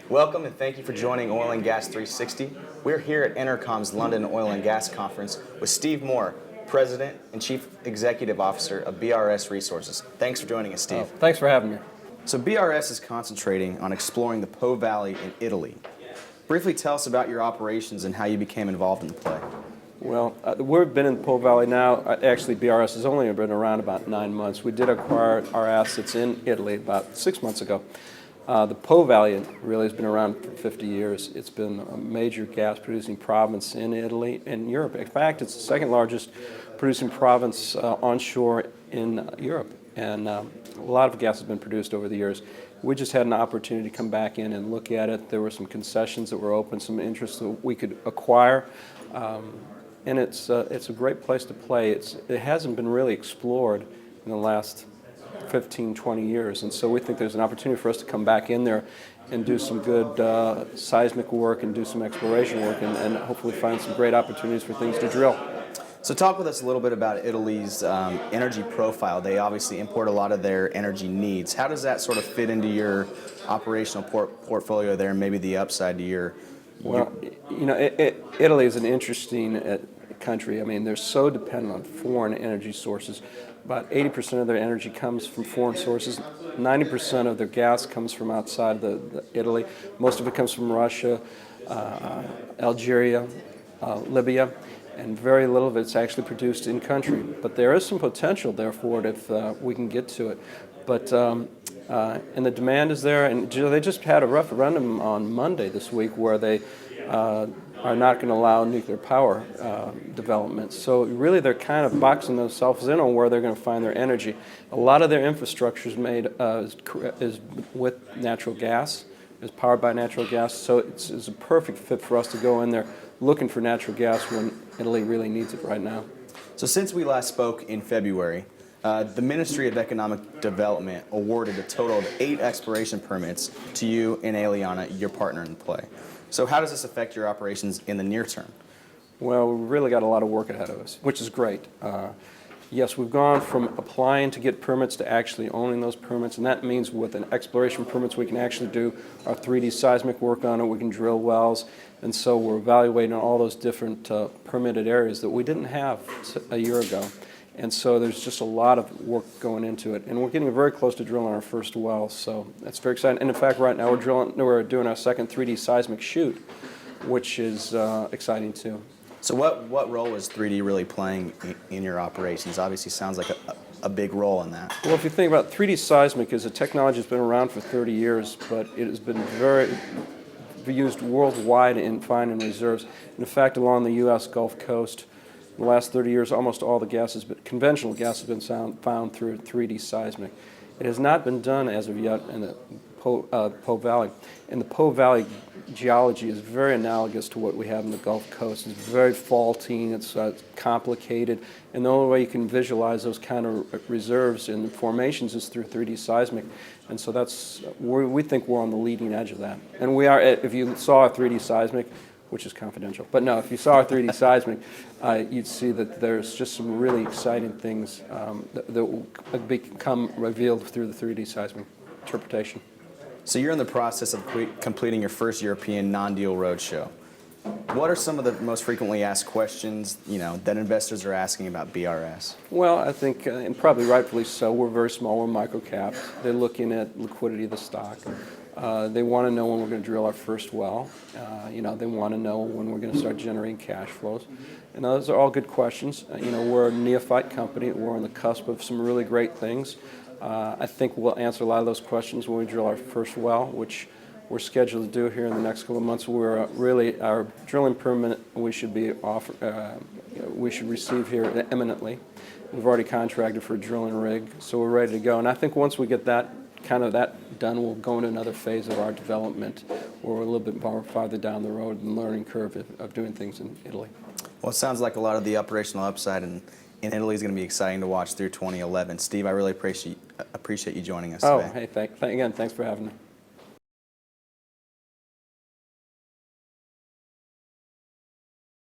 Welcome and thank you for joining Oil and Gas 360. We're here at EnerCom's London Oil and Gas Conference with Steve Moore, President and Chief Executive Officer of BRS Resources. Thanks for joining us, Steve. Thanks for having me. So BRS is concentrating on exploring the Po Valley in Italy. Briefly tell us about your operations and how you became involved in the play. Well, we've been in the Po Valley now. Actually, BRS has only been around about 9 months. We did acquire our assets in Italy about 6 months ago. The Po Valley really has been around for 50 years. It's been a major gas-producing province in Italy and Europe. In fact, it's the second largest producing province onshore in Europe. And a lot of gas has been produced over the years. We just had an opportunity to come back in and look at it. There were some concessions that were open, some interest that we could acquire. And it's a great place to play. It hasn't been really explored in the last 15, 20 years, and so we think there's an opportunity for us to come back in there and do some good seismic work and do some exploration work and hopefully find some great opportunities for things to drill. So talk with us a little bit about Italy's energy profile. They obviously import a lot of their energy needs. How does that sort of fit into your operational portfolio there and maybe the upside to your... Well, you know, Italy is an interesting country. I mean, they're so dependent on foreign energy sources. About 80% of their energy comes from foreign sources. 90% of their gas comes from outside Italy. Most of it comes from Russia, Algeria, Libya, and very little of it's actually produced in country. But there is some potential there for it if we can get to it. But and the demand is there, and they just had a referendum on Monday this week where they are not going to allow nuclear power development. So really they're kind of boxing themselves in on where they're going to find their energy. A lot of their infrastructure is made is with natural gas, is powered by natural gas, so it's a perfect fit for us to go in there looking for natural gas when Italy really needs it right now. So since we last spoke in February, the Ministry of Economic Development awarded a total of 8 exploration permits to you and Aliana, your partner in the play. So how does this affect your operations in the near term? Well, we've really got a lot of work ahead of us, which is great. Yes, we've gone from applying to get permits to actually owning those permits, and that means with an exploration permits we can actually do our 3D seismic work on it, we can drill wells, and so we're evaluating all those different permitted areas that we didn't have a year ago. And so there's just a lot of work going into it, and we're getting very close to drilling our first well, so that's very exciting. And in fact, right now we're doing our second 3D seismic shoot, which is exciting too. So what role is 3D really playing in your operations? Obviously sounds like a big role in that. Well, if you think about 3D seismic, is a technology that's been around for 30 years, but it has been very used worldwide in finding reserves. In fact, along the U.S. Gulf Coast, in the last 30 years, almost all the conventional gas has been found through 3D seismic. It has not been done as of yet in the Po Valley. And the Po Valley geology is very analogous to what we have in the Gulf Coast. It's very faulty, it's complicated, and the only way you can visualize those kind of reserves and formations is through 3D seismic. And so we think we're on the leading edge of that. And we are, if you saw a 3D seismic, which is confidential. But no, if you saw our 3D seismic, you'd see that there's just some really exciting things that will become revealed through the 3D seismic interpretation. So you're in the process of completing your first European non-deal roadshow. What are some of the most frequently asked questions, that investors are asking about BRS? Well, I think, and probably rightfully so, we're very small, we're micro-cap. They're looking at liquidity of the stock. They want to know when we're going to drill our first well. They want to know when we're going to start generating cash flows. And those are all good questions. We're a neophyte company. We're on the cusp of some really great things. I think we'll answer a lot of those questions when we drill our first well, which we're scheduled to do here in the next couple of months. We're really, our drilling permit we should receive here imminently. We've already contracted for a drilling rig, so we're ready to go. And I think once we get that done, we'll go into another phase of our development where we're a little bit more farther down the road and learning curve of doing things in Italy. Well, it sounds like a lot of the operational upside in Italy is going to be exciting to watch through 2011. Steve, I really appreciate you joining us today. Hey, again, thanks for having me.